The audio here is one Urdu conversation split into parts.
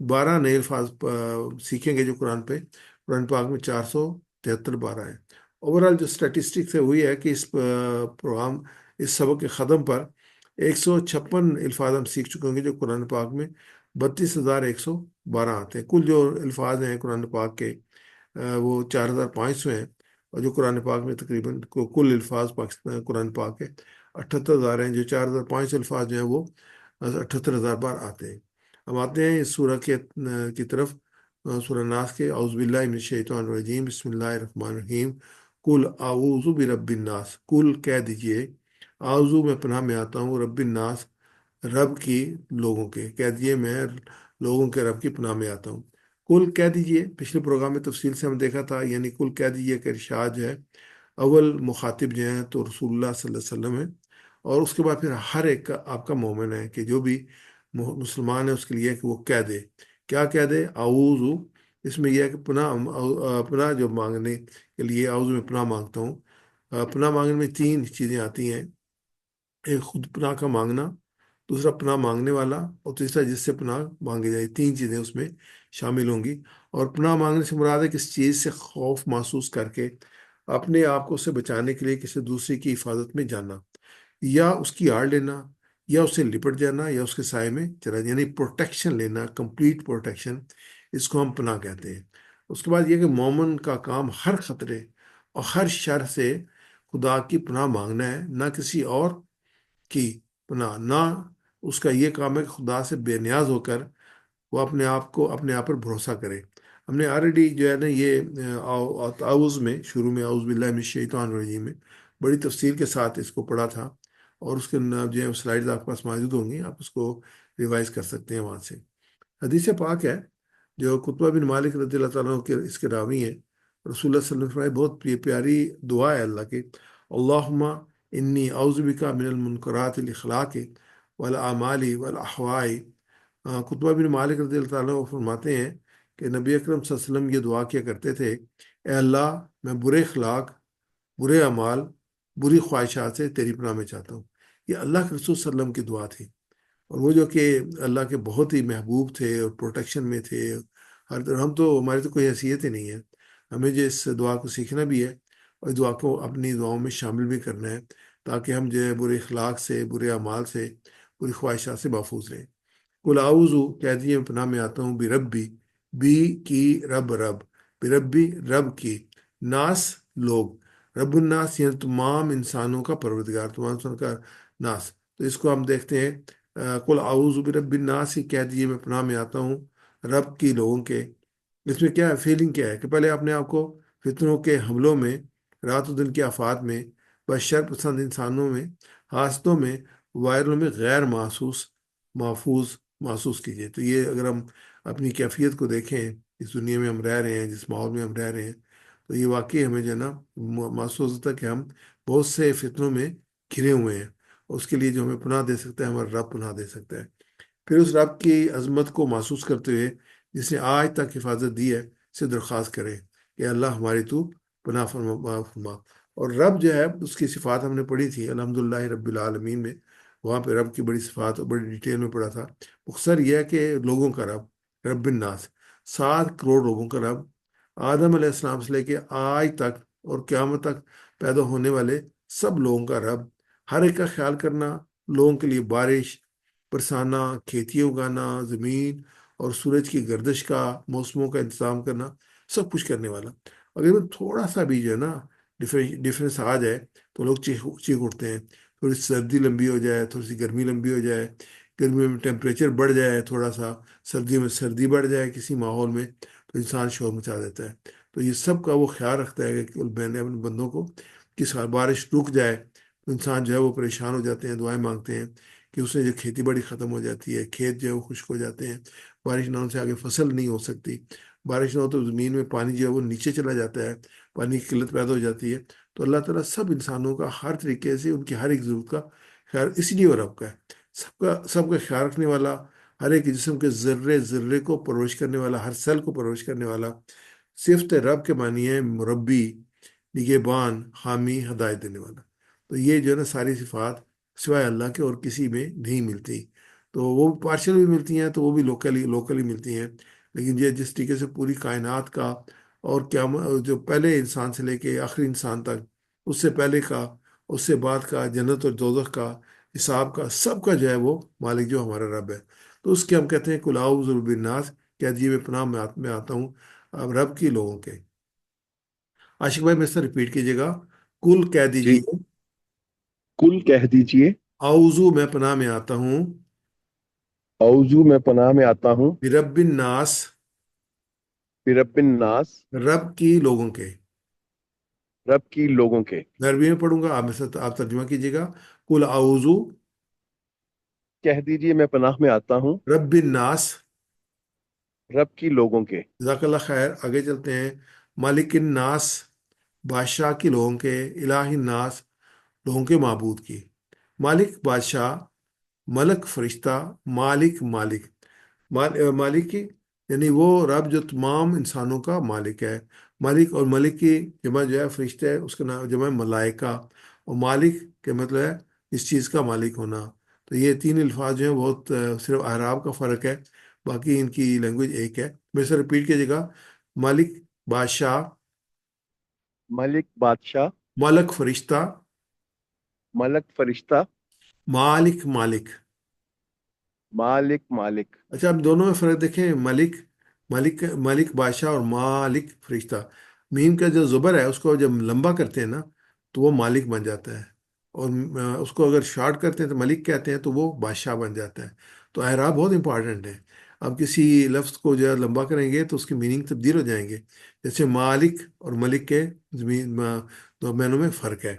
12 نئے الفاظ سیکھیں گے جو قرآن پاک میں 473 12 ہیں۔ اوورال جو اسٹیٹسٹکس ہے وہی ہے کہ اس پروگرام اس سبق کے ختم پر 156 الفاظ ہم سیکھ چکے ہوں گے جو قرآن پاک میں 32,112 آتے ہیں۔ کل جو الفاظ ہیں قرآن پاک کے وہ 4,500 ہیں، اور جو قرآن پاک میں تقریباً کل الفاظ پاکستان قرآن پاک کے 78,000 ہیں، جو 4,500 الفاظ جو ہیں وہ 78,000 بار آتے ہیں۔ ہم آتے ہیں اس سورہ کی طرف، سورہ ناس کے۔ اعوذ باللہ من الشیطان الرجیم، بسم اللہ الرحمن الرحیم۔ کل اعوذ برب الناس، کل کہہ دیجئے، اعوذ میں پناہ میں آتا ہوں، رب الناس رب کی لوگوں کے، کہہ دیجئے میں لوگوں کے رب کی پناہ میں آتا ہوں۔ کل کہہ دیجئے پچھلے پروگرام میں تفصیل سے ہم دیکھا تھا، یعنی کل کہہ دیجئے کہ ارشاد جو ہے اول مخاطب جو ہیں تو رسول اللہ صلی اللہ علیہ وسلم ہے، اور اس کے بعد پھر ہر ایک کا آپ کا مومن ہے کہ جو بھی مسلمان ہے اس کے لیے کہ وہ کہہ دے۔ کیا کہہ دے؟ اعوذ، اس میں یہ ہے کہ پناہ جو مانگنے کے لیے اعوذ میں پناہ مانگتا ہوں۔ پناہ مانگنے میں 3 چیزیں آتی ہیں، ایک خود پناہ کا مانگنا، دوسرا پناہ مانگنے والا، اور تیسرا جس سے پناہ مانگی جائے۔ 3 چیزیں اس میں شامل ہوں گی۔ اور پناہ مانگنے سے مراد ہے کس چیز سے خوف محسوس کر کے اپنے آپ کو اس سے بچانے کے لیے کسی دوسرے کی حفاظت میں جانا، یا اس کی آڑ لینا، یا اس سے لپٹ جانا، یا اس کے سائے میں چلا جانا، یعنی پروٹیکشن لینا، کمپلیٹ پروٹیکشن، اس کو ہم پناہ کہتے ہیں۔ اس کے بعد یہ کہ مومن کا کام ہر خطرے اور ہر شر سے خدا کی پناہ مانگنا ہے، نہ کسی اور کی پناہ، نہ اس کا یہ کام ہے کہ خدا سے بے نیاز ہو کر وہ اپنے آپ پر بھروسہ کرے۔ ہم نے آلریڈی جو ہے نا یہ تعوذ میں شروع میں اعوذ باللہ من الشیطان الرجیم میں بڑی تفصیل کے ساتھ اس کو پڑھا تھا، اور اس کے جو ہے سلائیڈز آپ کے پاس موجود ہوں گی، آپ اس کو ریوائز کر سکتے ہیں وہاں سے۔ حدیث پاک ہے جو قطبہ بن مالک رضی اللہ تعالیٰ عنہ کے اس کے راوی ہیں، رسول اللہ صلی اللہ علیہ وسلم نے بہت پیاری دعا ہے اللہ کی، اللہم انی اعوذ بک من المنکرات الاخلاق والاعمال والاحواء۔ قطبہ بن مالک رضی اللہ تعالیٰ عنہ فرماتے ہیں کہ نبی اکرم صلی اللہ علیہ وسلم یہ دعا کیا کرتے تھے، اے اللہ میں برے اخلاق، برے اعمال، بری خواہشات سے تیری پناہ میں چاہتا ہوں۔ یہ اللہ کے رسول صلی اللہ علیہ وسلم کی دعا تھی، اور وہ جو کہ اللہ کے بہت ہی محبوب تھے اور پروٹیکشن میں تھے ہر طرح۔ ہماری تو کوئی حیثیت ہی نہیں ہے، ہمیں جو اس دعا کو سیکھنا بھی ہے اور دعا کو اپنی دعاؤں میں شامل بھی کرنا ہے، تاکہ ہم جو ہے برے اخلاق سے، برے اعمال سے، بری خواہشات سے محفوظ رہیں۔ قل اعوذ کہہ دیجیے میں پناہ میں آتا ہوں، بربی، بی کی رب، بربی رب کی، ناس لوگ، رب الناس یعنی تمام انسانوں کا پروردگار، تمام انسانوں کا ناس۔ تو اس کو ہم دیکھتے ہیں، قل اعوذ برب الناس ہی کہہ دیجیے میں پناہ میں آتا ہوں رب کی لوگوں کے۔ اس میں کیا ہے، فیلنگ کیا ہے کہ پہلے اپنے آپ کو فتنوں کے حملوں میں، رات و دن کے آفات میں، بشر پسند انسانوں میں، حاسدوں میں، وائروں میں غیر محفوظ محسوس کیجیے۔ تو یہ اگر ہم اپنی کیفیت کو دیکھیں، اس دنیا میں ہم رہ رہے ہیں، جس ماحول میں ہم رہ رہے ہیں، تو یہ واقعی ہمیں جو ہے نا محسوس ہوتا ہے کہ ہم بہت سے فتنوں میں گھرے ہوئے ہیں۔ اس کے لیے جو ہمیں پناہ دے سکتا ہے ہمارا رب پناہ دے سکتا ہے۔ پھر اس رب کی عظمت کو محسوس کرتے ہوئے جس نے آج تک حفاظت دی ہے سے درخواست کرے کہ اللہ ہماری تو پناہ فرما۔ اور رب جو ہے اس کی صفات ہم نے پڑھی تھی الحمدللہ رب العالمین میں، وہاں پہ رب کی بڑی صفات اور بڑی ڈیٹیل میں پڑھا تھا۔ مختصر یہ ہے کہ لوگوں کا رب، رب الناس، 7 کروڑ لوگوں کا رب، آدم علیہ السلام سے لے کے آج تک اور قیامت تک پیدا ہونے والے سب لوگوں کا رب، ہر ایک کا خیال کرنا، لوگوں کے لیے بارش برسانا، کھیتی اگانا، زمین اور سورج کی گردش کا، موسموں کا انتظام کرنا، سب کچھ کرنے والا۔ اگر تھوڑا سا بھی جو ہے نا ڈفرینس آ جائے تو لوگ چیخ اٹھتے ہیں، تھوڑی سی سردی لمبی ہو جائے، تھوڑی سی گرمی لمبی ہو جائے، گرمی میں ٹیمپریچر بڑھ جائے تھوڑا سا، سردی میں سردی بڑھ جائے کسی ماحول میں، تو انسان شور مچا دیتا ہے۔ تو یہ سب کا وہ خیال رکھتا ہے کہ میں نے اپنے بندوں کو کس بارش رک جائے تو انسان جو ہے وہ پریشان ہو جاتے ہیں، دعائیں مانگتے ہیں کہ اس سے جو کھیتی باڑی ختم ہو جاتی ہے، کھیت جو ہے وہ خشک ہو جاتے ہیں، بارش نہ ہونے سے آگے فصل نہیں ہو سکتی، بارش نہ ہو تو زمین میں پانی جو ہے وہ نیچے چلا جاتا ہے، پانی کی قلت پیدا ہو جاتی ہے۔ تو اللہ تعالیٰ سب انسانوں کا ہر طریقے سے ان کی ہر ایک ضرورت کا خیال، اس لیے وہ رب کا ہے، سب کا خیال رکھنے والا، ہر ایک جسم کے ذرے ذرے کو پرورش کرنے والا، ہر سیل کو پرورش کرنے والا۔ صفت رب کے معنی ہے مربی، نگہبان، حامی، ہدایت دینے والا۔ تو یہ جو ہے نا ساری صفات سوائے اللہ کے اور کسی میں نہیں ملتی۔ تو تو وہ پارشل بھی ملتی ہیں، تو وہ بھی لوکلی ملتی ہیں، لیکن یہ جس طریقے سے پوری کائنات کا اور کیا جو پہلے انسان سے لے کے آخری انسان تک، اس سے پہلے کا، اس سے بعد کا، جنت اور دوزخ کا، حساب کا، سب کا جو ہے وہ مالک جو ہمارا رب ہے. تو اس کے ہم کہتے ہیں کل اعوذ برب الناس، کہہ دیجیے میں پناہ میں آتا ہوں اب رب کی لوگوں کے. عاشق بھائی میرے سے ریپیٹ کیجیے گا. کل کہہ جی، دیجیے. کل کہہ دیجئے. اعوذ میں پناہ میں آتا ہوں اوضو میں پناہ میں آتا ہوں برب الناس، برب الناس، رب کی لوگوں کے. رب کی لوگوں کے. میں عربی میں پڑھوں گا، آپ میں سے آپ ترجمہ کیجیے گا. کل اعوذ کہہ دیجئے میں پناہ میں آتا ہوں رب الناس. رب کی لوگوں کے. جزاک اللہ خیر. آگے چلتے ہیں. مالک الناس، بادشاہ کی لوگوں کے. الہ الناس، لوگوں کے معبود کی. مالک بادشاہ، ملک فرشتہ، مالک مالک. مالک کی یعنی وہ رب جو تمام انسانوں کا مالک ہے. مالک اور ملک کی جمع جو ہے فرشتے ہے، اس کا نام جمع ہے ملائکہ. اور مالک کے مطلب ہے اس چیز کا مالک ہونا. تو یہ تین الفاظ جو ہیں بہت صرف اعراب کا فرق ہے، باقی ان کی لینگویج ایک ہے. میرے سے ریپیٹ کیجیے گا. مالک بادشاہ، ملک بادشاہ، ملک فرشتہ، ملک فرشتہ، مالک مالک. مالک مالک. اچھا اب دونوں میں فرق دیکھیں. ملک، ملک بادشاہ اور مالک فرشتہ. میم کا جو زبر ہے اس کو جب لمبا کرتے ہیں نا تو وہ مالک بن جاتا ہے، اور اس کو اگر شارٹ کرتے ہیں تو ملک کہتے ہیں تو وہ بادشاہ بن جاتا ہے. تو اعراب بہت امپارٹنٹ ہے. اب کسی لفظ کو جو ہے لمبا کریں گے تو اس کی میننگ تبدیل ہو جائیں گے. جیسے مالک اور ملک کے زمین دو معنوں میں فرق ہے.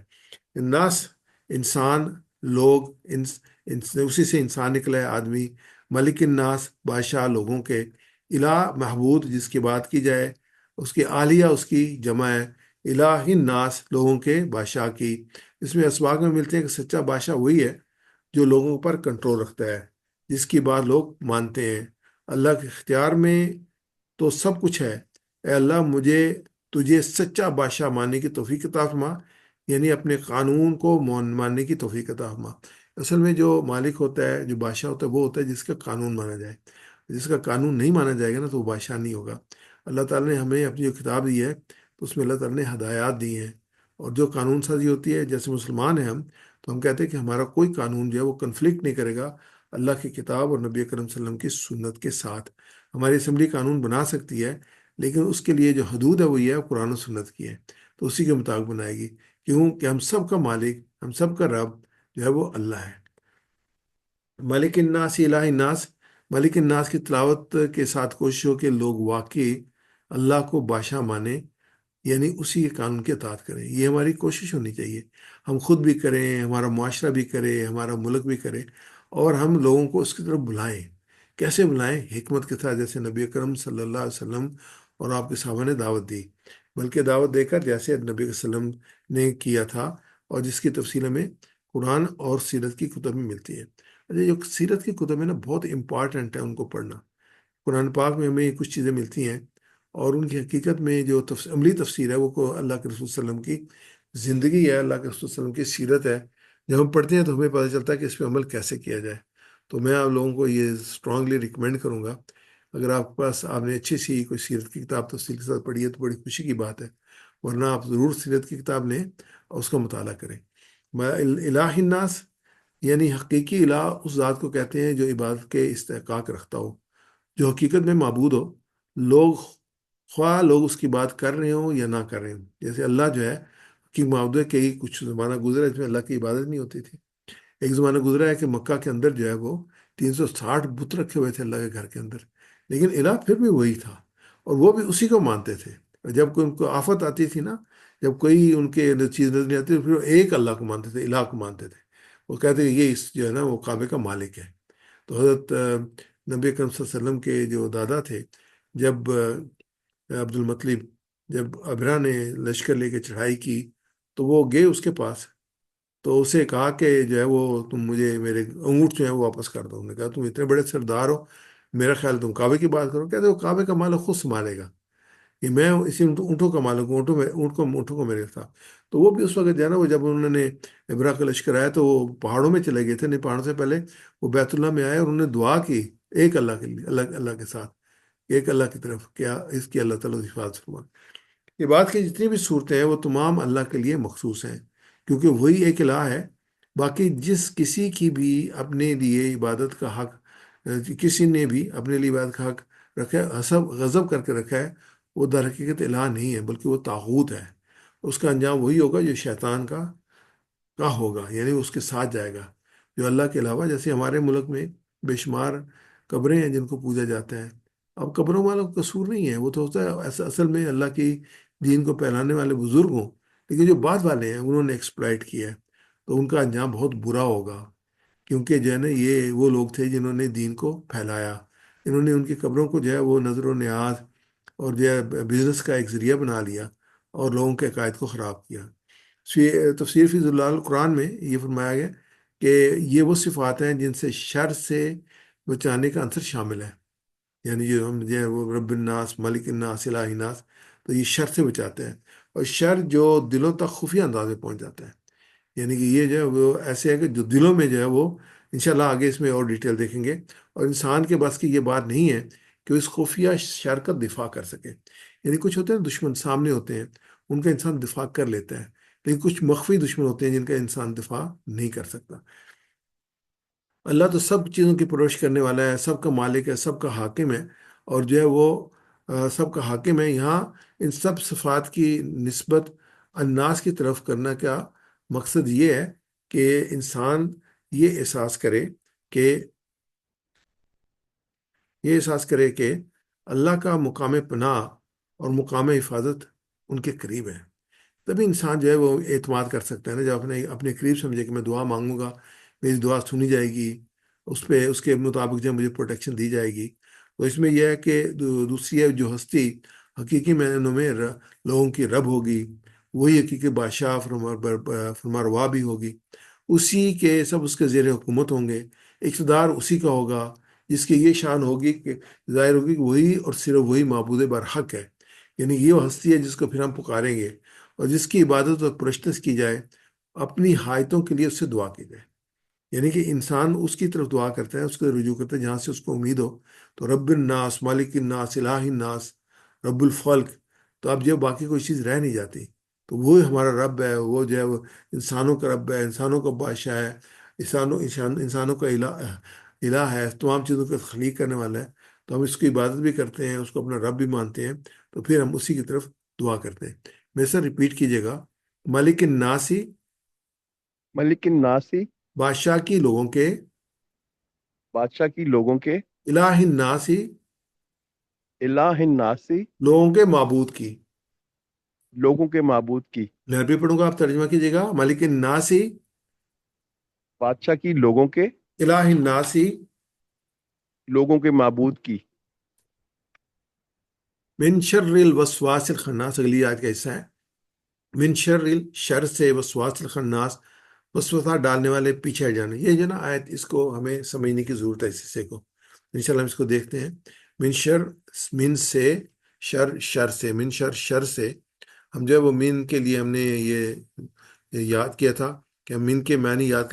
الناس انسان، لوگ، اسی سے انسان نکلا ہے آدمی. ملک الناس بادشاہ لوگوں کے. الہ محبود جس کی بات کی جائے، اس کی عالیہ اس کی جمع ہے. الہ الناس لوگوں کے بادشاہ کی. اس میں اسباق میں ملتے ہیں کہ سچا بادشاہ وہی ہے جو لوگوں پر کنٹرول رکھتا ہے، جس کی بات لوگ مانتے ہیں. اللہ کے اختیار میں تو سب کچھ ہے. اے اللہ مجھے تجھے سچا بادشاہ ماننے کی توفیق عطا فرما، یعنی اپنے قانون کو ماننے کی توفیق عطا فرما. اصل میں جو مالک ہوتا ہے، جو بادشاہ ہوتا ہے، وہ ہوتا ہے جس کا قانون مانا جائے. جس کا قانون نہیں مانا جائے گا نا تو وہ بادشاہ نہیں ہوگا. اللہ تعالیٰ نے ہمیں اپنی جو کتاب دی ہے تو اس میں اللہ تعالیٰ نے ہدایات دی ہیں، اور جو قانون سازی ہوتی ہے، جیسے مسلمان ہیں ہم، تو ہم کہتے ہیں کہ ہمارا کوئی قانون جو ہے وہ کنفلکٹ نہیں کرے گا اللہ کی کتاب اور نبی اکرم صلی اللہ علیہ وسلم کی سنت کے ساتھ. ہماری اسمبلی قانون بنا سکتی ہے، لیکن اس کے لیے جو حدود ہے وہ یہ ہے قرآن و سنت کی ہے، تو اسی کے مطابق بنائے گی. کیوں کہ ہم سب کا مالک، ہم سب کا رب جو ہے وہ اللہ ہے. ملک الناس الہ الناس. ملک الناس کی تلاوت کے ساتھ کوشش ہو کہ لوگ واقعی اللہ کو بادشاہ مانیں، یعنی اسی کے قانون کی اطاعت کریں. یہ ہماری کوشش ہونی چاہیے. ہم خود بھی کریں، ہمارا معاشرہ بھی کرے، ہمارا ملک بھی کرے، اور ہم لوگوں کو اس کی طرف بلائیں. کیسے بلائیں؟ حکمت کے ساتھ، جیسے نبی اکرم صلی اللہ علیہ وسلم اور آپ کے صحابہ نے دعوت دی. بلکہ دعوت دے کر جیسے نبی علیہ وسلم نے کیا تھا، اور جس کی تفصیل ہمیں قرآن اور سیرت کی کتب میں ملتی ہے. اچھا جو سیرت کی کتب ہے نا بہت امپارٹنٹ ہے ان کو پڑھنا. قرآن پاک میں ہمیں کچھ چیزیں ملتی ہیں، اور ان کی حقیقت میں جو عملی تفسیر ہے وہ اللہ کے رسول صلی اللہ علیہ وسلم کی زندگی ہے، اللہ کے رسول صلی اللہ علیہ وسلم کی سیرت ہے. جب ہم پڑھتے ہیں تو ہمیں پتہ چلتا ہے کہ اس پہ عمل کیسے کیا جائے. تو میں آپ لوگوں کو یہ اسٹرانگلی ریکمینڈ کروں گا، اگر آپ کے پاس آپ نے اچھی سی کوئی سیرت کی کتاب تفصیل کے ساتھ پڑھی ہے تو بڑی خوشی کی بات ہے، ورنہ آپ ضرور سیرت کی کتاب لیں اور اس کا مطالعہ کریں. الہ الناس یعنی حقیقی الہ اس ذات کو کہتے ہیں جو عبادت کے استحقاق رکھتا ہو، جو حقیقت میں معبود ہو. لوگ خواہ لوگ اس کی بات کر رہے ہوں یا نہ کر رہے ہوں. جیسے اللہ جو ہے کہ معبود ہے، کئی کچھ زمانہ گزرا جس میں اللہ کی عبادت نہیں ہوتی تھی. ایک زمانہ گزرا ہے کہ مکہ کے اندر جو ہے وہ 360 بت رکھے ہوئے تھے اللہ کے گھر کے اندر، لیکن الہ پھر بھی وہی تھا، اور وہ بھی اسی کو مانتے تھے. جب کوئی ان کو آفت آتی تھی نا، جب کوئی ان کے چیز نظر نہیں آتی تو پھر وہ ایک اللہ کو مانتے تھے، الہ کو مانتے تھے. وہ کہتے ہیں یہ جو ہے نا وہ کعبے کا مالک ہے. تو حضرت نبی اکرم صلی اللہ علیہ وسلم کے جو دادا تھے، جب عبد المطلب، جب ابرا نے لشکر لے کے چڑھائی کی تو وہ گئے اس کے پاس، تو اسے کہا کہ جو ہے وہ تم مجھے میرے اونٹ جو ہے وہ واپس کر دو. انہوں نے کہا تم اتنے بڑے سردار ہو، میرا خیال تم کعبے کی بات کرو. کہتے وہ کعبے کا مالک خود سنبھالے گا. کہ میں اسی اونٹوں کا مالک ہوں، اونٹوں کو میرے تھا۔ تو وہ بھی اس وقت جو ہے نا، وہ جب انہوں نے ابرا کا لشکر آیا تو وہ پہاڑوں میں چلے گئے تھے، نہیں پہاڑوں سے پہلے وہ بیت اللہ میں آئے اور انہوں نے دعا کی ایک اللہ کے لیے، اللہ اللہ کے ساتھ، ایک اللہ کی طرف، کیا اس کی اللہ تعالیٰ حفاظت فرما۔ یہ بات کی جتنی بھی صورتیں ہیں وہ تمام اللہ کے لیے مخصوص ہیں، کیونکہ وہی ایک الہ ہے۔ باقی جس کسی کی بھی اپنے لیے عبادت کا حق، کسی نے بھی اپنے لیے عبادت کا حق رکھا ہے، حسب غضب کر کے رکھا ہے، وہ در حقیقت الہ نہیں ہے بلکہ وہ طاغوت ہے۔ اس کا انجام وہی ہوگا جو شیطان کا ہوگا، یعنی اس کے ساتھ جائے گا، جو اللہ کے علاوہ، جیسے ہمارے ملک میں بے شمار قبریں ہیں جن کو پوجا جاتا ہے۔ اب قبروں والا قصور نہیں ہے، وہ تو ہوتا ہے اصل میں اللہ کی دین کو پھیلانے والے بزرگ ہوں، لیکن جو بعد والے ہیں انہوں نے ایکسپلائٹ کیا ہے، تو ان کا انجام بہت برا ہوگا، کیونکہ جو ہے نا یہ وہ لوگ تھے جنہوں نے دین کو پھیلایا، انہوں نے ان کی قبروں کو جو ہے وہ نظر و نیاز اور جو ہے بزنس کا ایک ذریعہ بنا لیا اور لوگوں کے عقائد کو خراب کیا۔ تفسیر فی ظلال القرآن میں یہ فرمایا گیا کہ یہ وہ صفات ہیں جن سے شر سے بچانے کا عنصر شامل ہے، یعنی جو ہم جو ہے وہ رب الناس، ملک الناس، الہ الناس، تو یہ شر سے بچاتے ہیں، اور شر جو دلوں تک خفیہ انداز میں پہنچ جاتا ہے، یعنی کہ یہ جو ہے وہ ایسے ہے کہ جو دلوں میں جو ہے وہ، انشاءاللہ آگے اس میں اور ڈیٹیل دیکھیں گے، اور انسان کے بس کی یہ بات نہیں ہے کہ وہ اس خفیہ شر کا دفاع کر سکے۔ یعنی کچھ ہوتے ہیں دشمن سامنے ہوتے ہیں، ان کا انسان دفاع کر لیتا ہے، لیکن کچھ مخفی دشمن ہوتے ہیں جن کا انسان دفاع نہیں کر سکتا۔ اللہ تو سب چیزوں کی پرورش کرنے والا ہے، سب کا مالک ہے، سب کا حاکم ہے، اور جو ہے وہ سب کا حاکم ہے۔ یہاں ان سب صفات کی نسبت الناس کی طرف کرنا کا مقصد یہ ہے کہ انسان یہ احساس کرے کہ اللہ کا مقام پناہ اور مقام حفاظت ان کے قریب ہے۔ تبھی انسان جو ہے وہ اعتماد کر سکتا ہے نا، جب اپنے قریب سمجھے کہ میں دعا مانگوں گا، میری دعا سنی جائے گی، اس کے مطابق جو مجھے پروٹیکشن دی جائے گی۔ تو اس میں یہ ہے کہ دوسری ہے جو ہستی حقیقی معنوں میں لوگوں کی رب ہوگی، وہی حقیقی بادشاہ فرماروا بھی ہوگی، اسی کے سب اس کے زیر حکومت ہوں گے، اقتدار اسی کا ہوگا، جس کی یہ شان ہوگی کہ ظاہر ہوگی کہ وہی اور صرف وہی معبود برحق ہے۔ یعنی یہ وہ ہستی ہے جس کو پھر ہم پکاریں گے، اور جس کی عبادت اور پرستش کی جائے، اپنی حاجتوں کے لیے اس سے دعا کی جائے۔ یعنی کہ انسان اس کی طرف دعا کرتا ہے، اس کو رجوع کرتا ہے جہاں سے اس کو امید ہو۔ تو رب الناس، مالک الناس، الہ الناس، رب الفلق، تو اب جب باقی کوئی چیز رہ نہیں جاتی، تو وہ ہمارا رب ہے، وہ جو ہے وہ انسانوں کا رب ہے، انسانوں کا بادشاہ ہے، انسانوں کا الہ ہے، تمام چیزوں کا تخلیق کرنے والا ہے۔ تو ہم اس کی عبادت بھی کرتے ہیں، اس کو اپنا رب بھی مانتے ہیں، تو پھر ہم اسی کی طرف دعا کرتے ہیں۔ میرے ساتھ ریپیٹ کیجیے گا: مالک الناسی، ملک الناسی، بادشاہ کی لوگوں کے، بادشاہ کی لوگوں کے، الہ الناسی، الہ الناسی، لوگوں کے معبود کی۔ لوگوں کے معبود کی، میں بھی پڑھوں گا، آپ ترجمہ کیجیے گا: مالک الناسی، بادشاہ کی لوگوں کے، الہ الناسی، لوگوں کے معبود کی، من شر الوسواس الخناس، اگلی آیت کا حصہ ہے، من شر شر سے، وسواس الخناس، وسوسہ ڈالنے والے، پیچھے ہٹ جانے۔ یہ جو نا آیت، اس کو ہمیں سمجھنے کی ضرورت ہے، اس حصے کو انشاءاللہ ہم اس کو دیکھتے ہیں۔ من شر، من سے، شر سے، من شر شر سے، ہم جو ہے وہ من کے لیے ہم نے یہ یاد کیا تھا کہ ہم من کے معنی یاد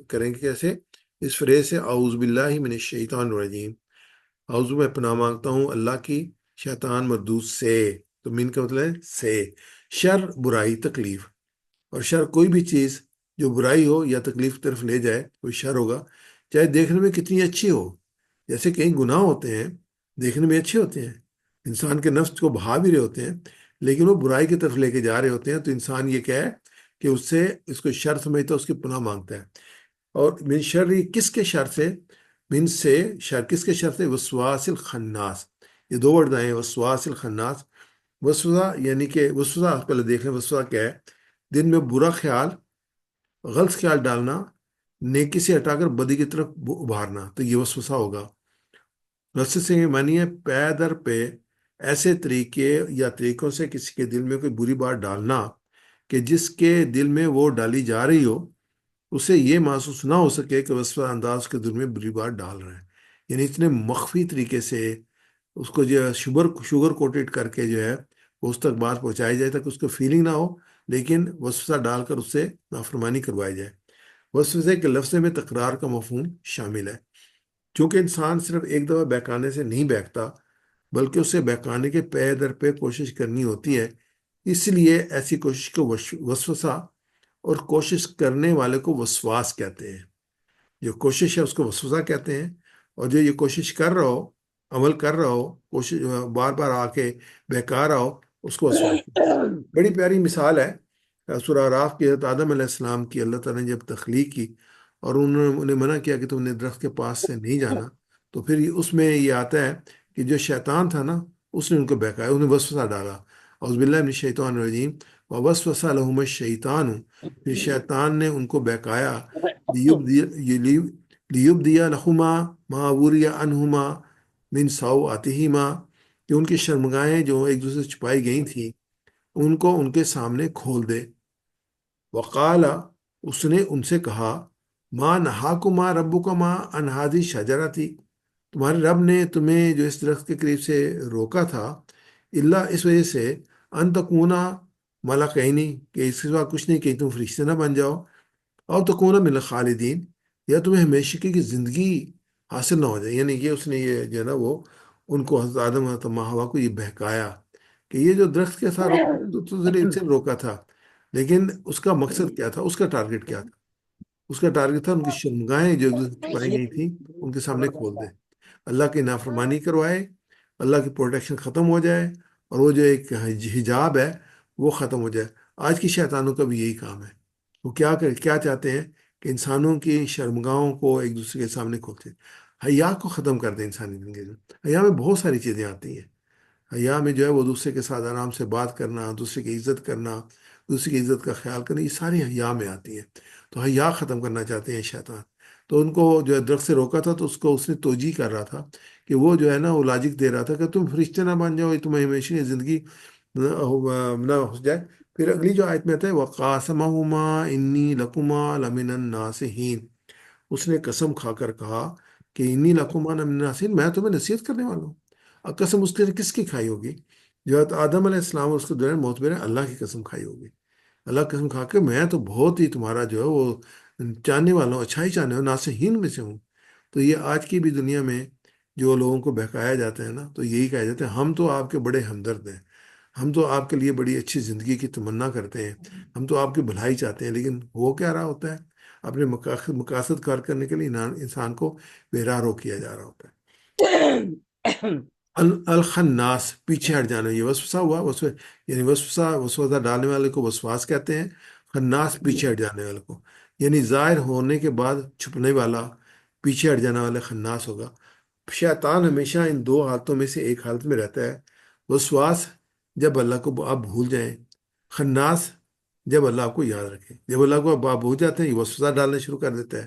کریں گے کیسے؟ اس فریز سے: اعوذ باللہ من الشیطان الرجیم، اعوذ میں پناہ مانگتا ہوں اللہ کی شیطان مردود سے۔ تو من کا مطلب ہے سے، شر برائی، تکلیف، اور شر کوئی بھی چیز جو برائی ہو یا تکلیف کی طرف لے جائے کوئی شر ہوگا، چاہے دیکھنے میں کتنی اچھی ہو۔ جیسے کئی گناہ ہوتے ہیں دیکھنے میں اچھے ہوتے ہیں، انسان کے نفس کو بہا بھی رہے ہوتے ہیں، لیکن وہ برائی کی طرف لے کے جا رہے ہوتے ہیں، تو انسان یہ کہے کہ اس کو شر سمجھتا ہے، اس کی پناہ مانگتا ہے۔ اور من شر، کس کے شر سے؟ من سے شر، کس کے شر سے؟ وسواس الخناس، یہ دو ورڈ آئے ہیں، وسواس الخناس۔ وسوسہ یعنی کہ وسوسہ پہلے دیکھ لیں، وسوسہ کیا ہے؟ دن میں برا خیال، غلط خیال ڈالنا، نیکی سے ہٹا کر بدی کی طرف ابھارنا، تو یہ وسوسہ ہوگا۔ وسوسے سے یہ معنی ہے پے در پہ ایسے طریقے یا طریقوں سے کسی کے دل میں کوئی بری بات ڈالنا کہ جس کے دل میں وہ ڈالی جا رہی ہو اسے یہ محسوس نہ ہو سکے کہ وسوسہ انداز کے دل میں بری بات ڈال رہے ہیں۔ یعنی اتنے مخفی طریقے سے اس کو جو ہے شوگر کوٹیڈ کر کے جو ہے وہ اس تک بات پہنچائی جائے تاکہ اس کو فیلنگ نہ ہو، لیکن وسوسہ ڈال کر اس سے نافرمانی کروائی جائے۔ وسوسے کے لفظ میں تکرار کا مفہوم شامل ہے، چونکہ انسان صرف ایک دفعہ بہکانے سے نہیں بہکتا، بلکہ اسے بہکانے کے پے در پہ کوشش کرنی ہوتی ہے۔ اس لیے ایسی کوشش کو وسوسہ اور کوشش کرنے والے کو وسواس کہتے ہیں۔ جو کوشش ہے اس کو وسوسہ کہتے ہیں، اور جو یہ کوشش کر رہا ہو، عمل کر رہا ہو، کوشش بار بار آ کے بہکا رہا ہو، اس کو وسواس کہتے ہیں۔ بڑی پیاری مثال ہے سورہ اعراف کی، حضرت آدم علیہ السلام کی۔ اللہ تعالیٰ نے جب تخلیق کی اور انہوں نے انہیں منع کیا کہ تم نے درخت کے پاس سے نہیں جانا، تو پھر اس میں یہ آتا ہے کہ جو شیطان تھا نا، اس نے ان کو بہکایا، انہیں وسوسہ ڈالا۔ اعوذ باللہ من الشیطان الرجیم، ووسوس لہم الشیطان، پھر شیطان نے ان کو بہکایا، لیبدی لہما ما وری عنہما من سوآتہما، کہ ان کی شرمگاہیں جو ایک دوسرے سے چھپائی گئی تھیں ان کو ان کے سامنے کھول دے۔ وقال، اس نے ان سے کہا، ماں نہاکما ربکما عن ہذہ الشجرۃ، تمہارے رب نے تمہیں جو اس درخت کے قریب سے روکا تھا، الا، اس وجہ سے، ان تکونا ملکین، کہ اس کے سوا کچھ نہیں کہ تم فرشتے نہ بن جاؤ، اور تکونا من الخالدین، یا تمہیں ہمیشہ کی زندگی حاصل نہ ہو جائے۔ یعنی یہ اس نے یہ جو ہے نا وہ ان کو، حضرت آدم حضرت حوا کو یہ بہکایا کہ یہ جو درخت کے ساتھ روکا تو ذریعے سے روکا تھا، لیکن اس کا مقصد کیا تھا، اس کا ٹارگٹ کیا تھا؟ اس کا ٹارگٹ تھا ان کی شرمگاہیں جو چھپائی گئی تھیں ان کے سامنے کھول دے، اللہ کی نافرمانی کروائے، اللہ کی پروٹیکشن ختم ہو جائے، اور وہ جو ایک حجاب ہے وہ ختم ہو جائے۔ آج کی شیطانوں کا بھی یہی کام ہے، وہ کیا چاہتے ہیں کہ انسانوں کی شرمگاہوں کو ایک دوسرے کے سامنے کھولتے ہیں۔ حیا کو ختم کر دیں انسانی زندگی میں۔ حیا میں بہت ساری چیزیں آتی ہیں۔ حیا میں جو ہے وہ دوسرے کے ساتھ آرام سے بات کرنا، دوسرے کی عزت کرنا، دوسرے کی عزت کا خیال کرنا، یہ ساری حیا میں آتی ہیں۔ تو حیا ختم کرنا چاہتے ہیں شیطان۔ تو ان کو جو ہے درخت سے روکا تھا، تو اس کو اس نے توجیہ کر رہا تھا کہ وہ جو ہے نا وہ لاجک دے رہا تھا کہ تم فرشتے نہ بن جاؤ، تمہیں ہمیشہ کی زندگی نہ ہو جائے۔ پھر اگلی جو آیت میں آتا ہے، وَقَاسَمَهُمَا إِنِّي لَكُمَا لَمِنَ النَّاصِحِينَ، اس نے قسم کھا کر کہا کہ انی لَكُمَا لَمِنَ النَّاصِحِينَ، میں تمہیں نصیحت کرنے والا ہوں۔ اب قسم اس نے کس کی کھائی ہوگی؟ جو حضرت آدم علیہ السلام اور اس کے دوران معتبر ہے، اللہ کی قسم کھائی ہوگی۔ اللہ کی قسم کھا کے میں تو بہت ہی تمہارا جو ہے وہ چاہنے والا ہوں، اچھائی چاہنے والا، ناصحین میں سے ہوں۔ تو یہ آج کی بھی دنیا میں جو لوگوں کو بہکایا جاتا ہے نا، تو یہی کہا جاتا ہے، ہم تو آپ کے بڑے ہمدرد ہیں، ہم تو آپ کے لیے بڑی اچھی زندگی کی تمنا کرتے ہیں، ہم تو آپ کی بھلائی چاہتے ہیں، لیکن ہو کیا رہا ہوتا ہے؟ اپنے مقاصد کار کرنے کے لیے انسان کو بے راہ رو کیا جا رہا ہوتا ہے۔ الخناس، پیچھے ہٹ جانا، یہ وسوسہ ہوا، یعنی وسوسہ ڈالنے والے کو وسواس کہتے ہیں۔ خناس، پیچھے ہٹ جانے والے کو، یعنی ظاہر ہونے کے بعد چھپنے والا، پیچھے ہٹ جانے والا خناس ہوگا۔ شیطان ہمیشہ ان دو حالتوں میں سے ایک حالت میں رہتا ہے، وسواس جب اللہ کو آپ بھول جائیں، خناس جب اللہ آپ کو یاد رکھے۔ جب اللہ کو آپ بھول جاتے ہیں، یہ وسوسہ ڈالنا شروع کر دیتا ہے۔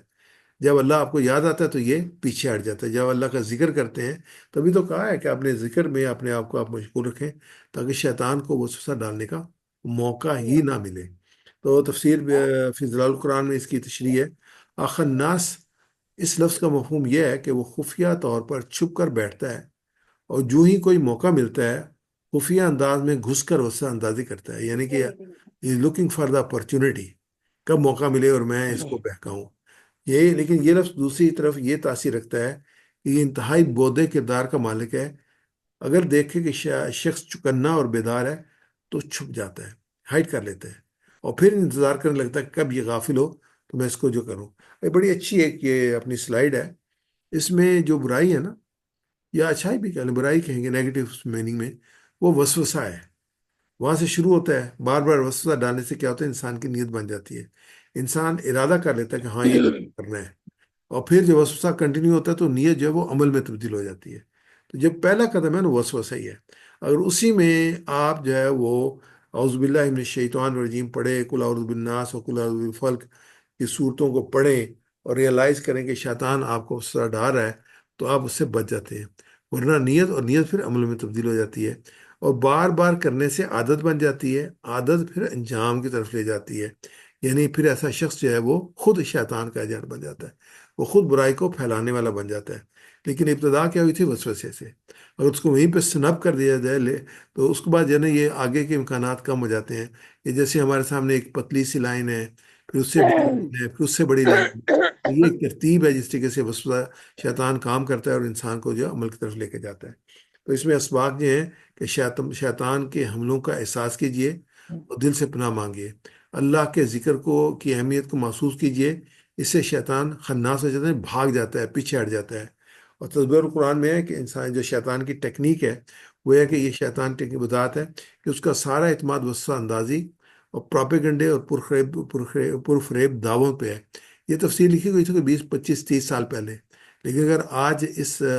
جب اللہ آپ کو یاد آتا ہے تو یہ پیچھے ہٹ جاتا ہے۔ جب اللہ کا ذکر کرتے ہیں، تبھی تو کہا ہے کہ اپنے ذکر میں اپنے آپ کو آپ مشغول رکھیں تاکہ شیطان کو وسوسہ ڈالنے کا موقع ہی نہ ملے۔ تو تفسیر فی ظلال القرآن میں اس کی تشریح ہے، اخناس، اس لفظ کا مفہوم یہ ہے کہ وہ خفیہ طور پر چھپ کر بیٹھتا ہے، اور جو ہی کوئی موقع ملتا ہے خفیہ انداز میں گھس کر وسوسہ اندازی کرتا ہے، یعنی کہ لوکنگ فار دا اپرچونٹی، کب موقع ملے اور میں اس کو بہکاؤں۔ لیکن یہ لفظ دوسری طرف یہ تاثیر رکھتا ہے کہ یہ انتہائی بودے کردار کا مالک ہے۔ اگر دیکھے کہ شخص چکنا اور بیدار ہے تو چھپ جاتا ہے، ہائڈ کر لیتا ہے، اور پھر انتظار کرنے لگتا ہے کہ کب یہ غافل ہو تو میں اس کو جو کروں۔ یہ بڑی اچھی ایک یہ اپنی سلائیڈ ہے، اس میں جو برائی ہے نا، یا اچھائی بھی کہیں، برائی کہیں گے نیگیٹو میننگ میں، وہ وسوسہ ہے، وہاں سے شروع ہوتا ہے۔ بار بار وسوسہ ڈالنے سے کیا ہوتا ہے؟ انسان کی نیت بن جاتی ہے، انسان ارادہ کر لیتا ہے کہ ہاں یہ کرنا ہے، اور پھر جب وسوسہ کنٹینیو ہوتا ہے تو نیت جو ہے وہ عمل میں تبدیل ہو جاتی ہے۔ تو جب پہلا قدم ہے نا وسوسہ ہی ہے، اگر اسی میں آپ جو ہے وہ اعوذ باللہ من الشیطان الرجیم پڑھیں، قل اعوذ بالناس اور قل اعوذ بالفلق کی صورتوں کو پڑھیں اور ریئلائز کریں کہ شیطان آپ کو وسوسہ ڈال رہا ہے، تو آپ اس سے بچ جاتے ہیں۔ ورنہ نیت پھر عمل میں تبدیل ہو جاتی ہے، اور بار بار کرنے سے عادت بن جاتی ہے، عادت پھر انجام کی طرف لے جاتی ہے، یعنی پھر ایسا شخص جو ہے وہ خود شیطان کا ایجنٹ بن جاتا ہے، وہ خود برائی کو پھیلانے والا بن جاتا ہے۔ لیکن ابتدا کیا ہوئی تھی؟ وسوسے سے. اگر اس کو وہیں پہ سنب کر دیا جائے لے، تو اس کے بعد جو ہے نا یہ آگے کے امکانات کم ہو جاتے ہیں. یہ جیسے ہمارے سامنے ایک پتلی سی لائن ہے، پھر اس سے بڑی لائن ہے، پھر اس سے بڑی لائن ہے. تو یہ ایک ترتیب ہے جس طریقے سے وسوسہ شیطان کام کرتا ہے اور انسان کو جو ہے عمل کی طرف لے کے جاتا ہے. تو اس میں اسباق یہ ہیں کہ شیطان کے حملوں کا احساس کیجئے اور دل سے پناہ مانگیے. اللہ کے ذکر کو کی اہمیت کو محسوس کیجئے. اس سے شیطان خناس ہو جاتا ہے، بھاگ جاتا ہے، پیچھے ہٹ جاتا ہے. اور تدبیر قرآن میں ہے کہ انسان جو شیطان کی ٹیکنیک ہے وہ ہے کہ یہ شیطان کی بدعت ہے کہ اس کا سارا اعتماد وسوسہ اندازی اور پراپیگنڈے اور پرفریب دعووں پہ ہے. یہ تفصیل لکھی گئی تھی کہ 20 25 30 سال پہلے. لیکن اگر آج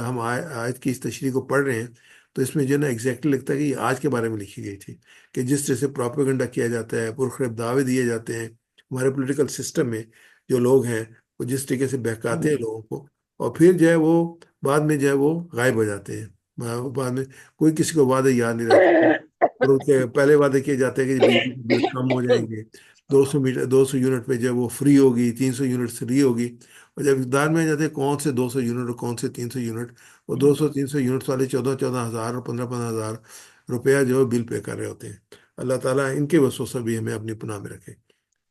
ہم آیت کی اس تشریح کو پڑھ رہے ہیں تو اس میں جو ہے نا ایگزیکٹلی لگتا ہے کہ یہ آج کے بارے میں لکھی گئی تھی، کہ جس طرح سے پراپیگنڈا کیا جاتا ہے، پرفریب دعوے دیے جاتے ہیں ہمارے پولیٹیکل سسٹم میں. جو لوگ ہیں وہ جس طریقے سے بہکاتے ہیں لوگوں کو، اور پھر جو ہے وہ بعد میں جو ہے وہ غائب ہو جاتے ہیں. بعد میں کوئی کسی کو وعدے یاد نہیں رہتے، اور ان کے پہلے وعدے کیے جاتے ہیں کہ بجلی کے بل کم ہو جائیں گے، 200 میٹر 200 یونٹ پہ جو ہے وہ فری ہوگی، 300 یونٹ فری ہوگی. اور جب اقتدار میں آ جاتے ہیں کون سے 200 یونٹ اور کون سے 300 یونٹ، اور 200 300 یونٹ والے 14 14 ہزار اور 15 15 ہزار روپیہ جو ہے بل پے کر رہے ہوتے ہیں. اللہ تعالیٰ ان کے وسوسہ بھی ہمیں اپنی پناہ میں رکھے.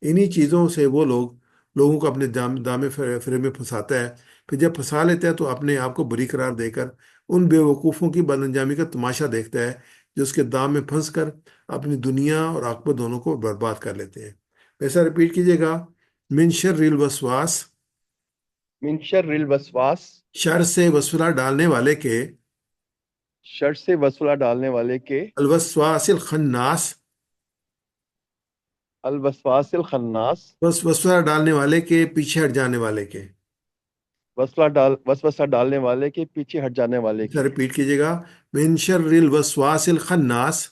انہی چیزوں سے وہ لوگوں کو اپنے دامے فرے میں پھنساتا ہے. پھر جب پھنسا لیتا ہے تو اپنے آپ کو بری قرار دے کر ان بے وقوفوں کی بد انجامی کا تماشا دیکھتا ہے جو اس کے دام میں پھنس کر اپنی دنیا اور عاقبت دونوں کو برباد کر لیتے ہیں. ایسا رپیٹ کیجیے گا: من شر الوسواس، من شر الوسواس، شر سے وسوسہ ڈالنے والے کے، شر سے وسوسہ ڈالنے والے کے، الوسواس الخناس، الوسواس الخناس، وسوسہ ڈالنے والے کے پیچھے ہٹ جانے والے کے. وسوسہ ڈالنے والے کے، پیچھے ہٹ جانے والے ایسا کے. رپیٹ کیجیے گا: من شر الوسواس الخناس،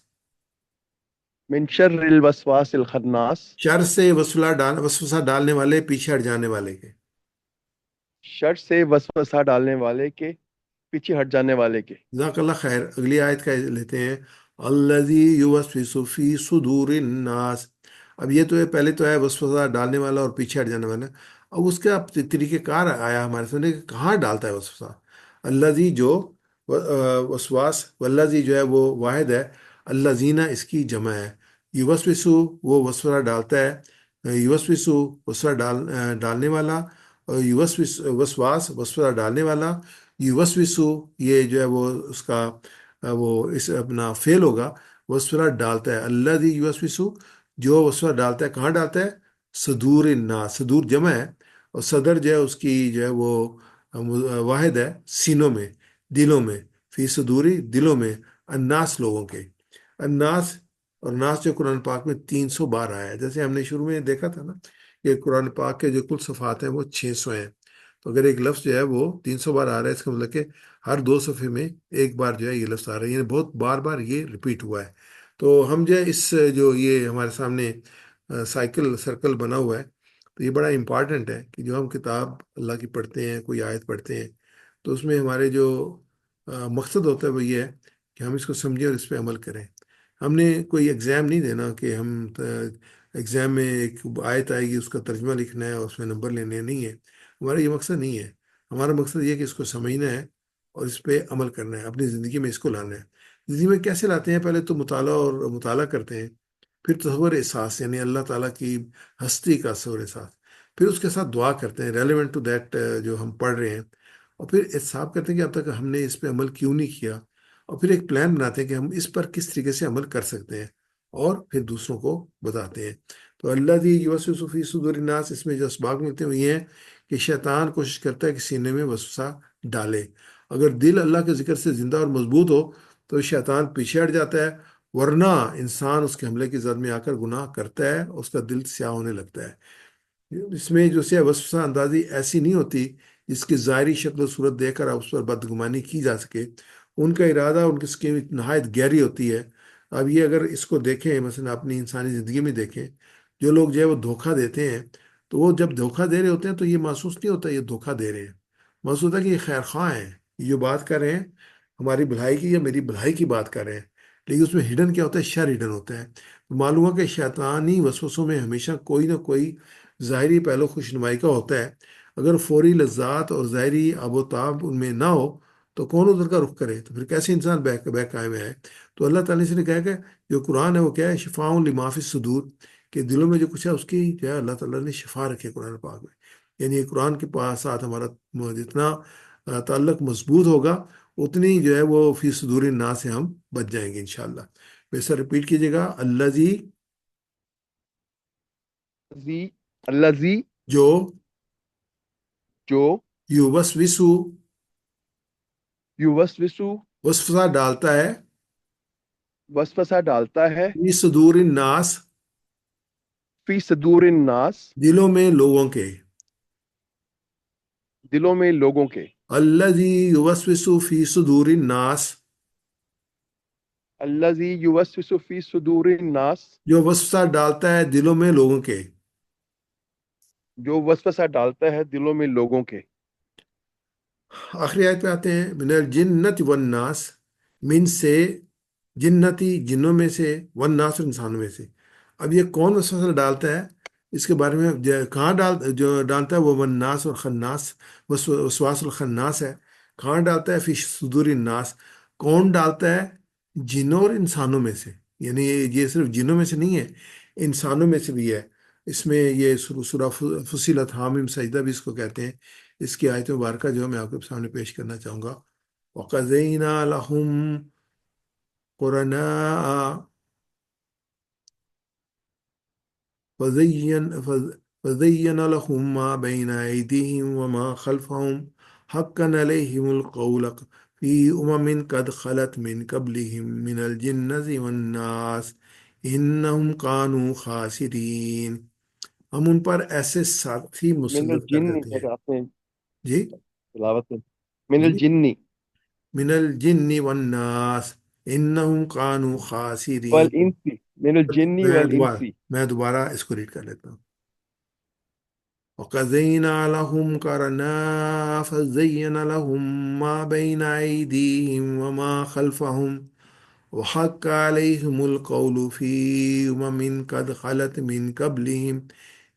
من شر الوسواس الخناس، شر سے وسوسہ ڈالنے والے پیچھے ہٹ جانے والے کے. شر سے وسوسہ ڈالنے والے کے، پیچھے ہٹ جانے والے کے. جزاک اللہ خیر. اگلی آیت کا لیتے ہیں: الذی یوسوس فی صدور الناس. اب یہ تو ہے، پہلے تو ہے وسوسہ ڈالنے والا اور پیچھے ہٹ جانے والا. اب اس کا طریقہ کار آیا ہمارے سامنے کہ کہاں ڈالتا ہے وسوسہ. الذی جو وسواس، والذی جو ہے وہ واحد ہے، الذین اس کی جمع ہے. یوسوسو وہ وسوسہ ڈالتا ہے، یوسوسو وسوسہ ڈالنے والا، اور وسواس وسوسہ ڈالنے والا. یوسوسو یہ جو ہے وہ اس کا وہ اس اپنا فعل ہوگا، وسوسہ ڈالتا ہے. الذی یوسوسو جو وسوسہ ڈالتا ہے، کہاں ڈالتا ہے؟ صدور الناس، صدور جمع ہے، اور صدر جو ہے اس کی جو ہے وہ واحد ہے، سینوں میں، دلوں میں. فی صدوری دلوں میں، الناس لوگوں کے. الناس اور ناس جو قرآن پاک میں 300 بار آیا ہے. جیسے ہم نے شروع میں دیکھا تھا نا کہ قرآن پاک کے جو کل صفحات ہیں وہ 600 ہیں. تو اگر ایک لفظ جو ہے وہ 300 بار آ رہا ہے، اس کا مطلب کہ ہر 2 صفحے میں ایک بار جو ہے یہ لفظ آ رہا ہے، یعنی بہت بار بار یہ ریپیٹ ہوا ہے. تو ہم جو ہے اس جو یہ ہمارے سامنے سائیکل سرکل بنا ہوا ہے، تو یہ بڑا امپارٹنٹ ہے کہ جو ہم کتاب اللہ کی پڑھتے ہیں، کوئی آیت پڑھتے ہیں، تو اس میں ہمارے جو مقصد ہوتا ہے وہ یہ ہے کہ ہم اس کو سمجھیں اور اس پہ عمل کریں. ہم نے کوئی ایگزام نہیں دینا کہ ہم ایگزام میں ایک آیت آئے گی اس کا ترجمہ لکھنا ہے اور اس میں نمبر لینے ہیں. نہیں ہے، ہمارا یہ مقصد نہیں ہے. ہمارا مقصد یہ ہے کہ اس کو سمجھنا ہے اور اس پہ عمل کرنا ہے، اپنی زندگی میں اس کو لانا ہے. زندگی میں کیسے لاتے ہیں؟ پہلے تو مطالعہ اور مطالعہ کرتے ہیں، پھر تصور احساس یعنی اللہ تعالیٰ کی ہستی کا تصور احساس، پھر اس کے ساتھ دعا کرتے ہیں ریلیونٹ ٹو دیٹ جو ہم پڑھ رہے ہیں، اور پھر احساب کرتے ہیں کہ اب تک ہم نے اس پہ عمل کیوں نہیں کیا، اور پھر ایک پلان بناتے ہیں کہ ہم اس پر کس طریقے سے عمل کر سکتے ہیں، اور پھر دوسروں کو بتاتے ہیں. تو اللہ دی یوسوس فی صدور الناس، اس میں جو اسباق ملتے ہیں وہ یہ ہیں کہ شیطان کوشش کرتا ہے کہ سینے میں وسوسہ ڈالے. اگر دل اللہ کے ذکر سے زندہ اور مضبوط ہو تو شیطان پیچھے ہٹ جاتا ہے، ورنہ انسان اس کے حملے کی زد میں آ کر گناہ کرتا ہے، اس کا دل سیاہ ہونے لگتا ہے. اس میں جو سے وسوسہ اندازی ایسی نہیں ہوتی جس کی ظاہری شکل و صورت دیکھ کر اس پر بدگمانی کی جا سکے. ان کا ارادہ ان کی اسکیم نہایت گہری ہوتی ہے. اب یہ اگر اس کو دیکھیں، مثلا اپنی انسانی زندگی میں دیکھیں، جو لوگ جو ہے وہ دھوکہ دیتے ہیں، تو وہ جب دھوکہ دے رہے ہوتے ہیں تو یہ محسوس نہیں ہوتا یہ دھوکہ دے رہے ہیں، محسوس ہوتا ہے کہ یہ خیر خواہ ہیں، یہ جو بات کر رہے ہیں ہماری بھلائی کی یا میری بھلائی کی بات کر رہے ہیں. لیکن اس میں ہڈن کیا ہوتا ہے؟ شر ہڈن ہوتا ہے. معلوم ہوا کہ شیطانی وسوسوں میں ہمیشہ کوئی نہ کوئی ظاہری پہلو خوش نمائی کا ہوتا ہے. اگر فوری لذات اور ظاہری آب و تاب ان میں نہ ہو تو کون ادھر کا رخ کرے؟ تو پھر کیسے انسان بیک قائم ہے؟ تو اللہ تعالیٰ سے نے کہا کہ جو قرآن ہے وہ کیا ہے؟ شفاء لما فی الصدور، کہ دلوں میں جو کچھ ہے اس کی جو ہے اللہ تعالیٰ نے شفا رکھی ہے قرآن پاک میں. یعنی قرآن کے پاس ساتھ ہمارا جتنا تعلق مضبوط ہوگا اتنی جو ہے وہ فی صدور الناس سے ہم بچ جائیں گے انشاءاللہ. ویسا ریپیٹ کیجیے گا، اللہ جی زی اللہ زی جو جو یوسوسو یوسوسو وسوسہ ڈالتا ہے وسوسہ ڈالتا ہے فی صدور الناس فی صدور الناس دلوں میں لوگوں کے. دلوں میں لوگوں کے. الذی یوسوس فی صدور الناس، اللہ زی یوسوس فی صدور الناس جو وسوسہ ڈالتا ہے دلوں میں لوگوں کے. جو وسوسہ ڈالتا ہے دلوں میں لوگوں کے. آخری آیت پہ آتے ہیں، من الجنت والناس، من سے جنتی جنوں میں سے، والناس اور انسانوں میں سے. اب یہ کون وسوسہ ڈالتا ہے اس کے بارے میں کہاں جو ڈالتا ہے وہ والناس اور خناس، وسواس الخناس ہے. کہاں ڈالتا ہے؟ فی صدور الناس. کون ڈالتا ہے؟ جنوں اور انسانوں میں سے. یعنی یہ صرف جنوں میں سے نہیں ہے، انسانوں میں سے بھی ہے. اس میں یہ سورہ فصیلت حامیم سجدہ بھی اس کو کہتے ہیں. اس کی آیت مبارکہ جو میں آپ کے سامنے پیش کرنا چاہوں گا. وَقَضَيْنَا لَهُمْ قُرَنَاءَ فَزَيَّنَ لَهُم مَّا بَيْنَ أَيْدِيهِمْ وَمَا خَلْفَهُمْ حَقًّا عَلَيْهِمُ الْقَوْلُ فِي أُمَمٍ قَدْ خَلَتْ مِن قَبْلِهِم مِّنَ الْجِنِّ وَالنَّاسِ إِنَّهُمْ كَانُوا خَاسِرِينَ. ہم ان پر ایسے ساتھی من مسلط کر الجن دیتے ہیں. آپ نے جی تلاوت میں من جی، الجن من الجن والناس انہم کانوا خاسرین. والانس من الجن میں والانس. دوبارہ میں دوبارہ اس کو ریڈ کر لیتا ہوں. وَقَضَيْنَا لَهُمْ قَرَنَاءَ فَزَيَّنَ لَهُم مَّا بَيْنَ أَيْدِيهِمْ وَمَا خَلْفَهُمْ وَحَقَّ عَلَيْهِمُ الْقَوْلُ فِي أُمَمٍ قَدْ خَلَتْ مِن قَبْلِهِم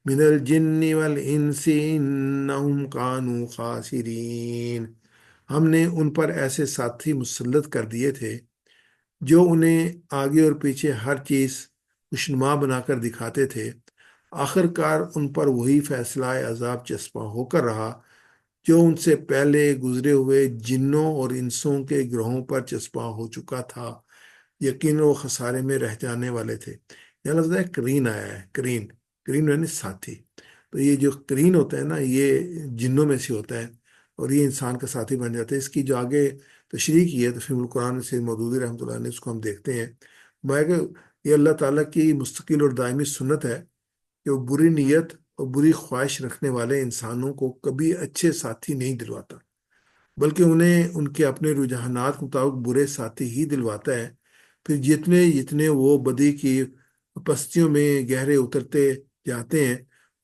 من الجن والانس انہم کانوا خاسرین. ہم نے ان پر ایسے ساتھی مسلط کر دیے تھے جو انہیں آگے اور پیچھے ہر چیز خوشنما بنا کر دکھاتے تھے. آخر کار ان پر وہی فیصلہ عذاب چسپاں ہو کر رہا جو ان سے پہلے گزرے ہوئے جنوں اور انسوں کے گروہوں پر چسپاں ہو چکا تھا. یقین وہ خسارے میں رہ جانے والے تھے. یہ لفظ ہے کرین آیا ہے، کرین. کرین یعنی ساتھی. تو یہ جو کرین ہوتا ہے نا، یہ جنوں میں سے ہوتا ہے اور یہ انسان کا ساتھی بن جاتا ہے. اس کی جو آگے تشریح کی ہے تو فیم القرآن سے مودودی رحمۃ اللہ نے اس کو ہم دیکھتے ہیں. میں کہ یہ اللہ تعالیٰ کی مستقل اور دائمی سنت ہے کہ وہ بری نیت اور بری خواہش رکھنے والے انسانوں کو کبھی اچھے ساتھی نہیں دلواتا، بلکہ انہیں ان کے اپنے رجحانات کے مطابق برے ساتھی ہی دلواتا ہے. پھر جتنے جتنے وہ بدی کی پستیوں میں گہرے اترتے جاتے ہیں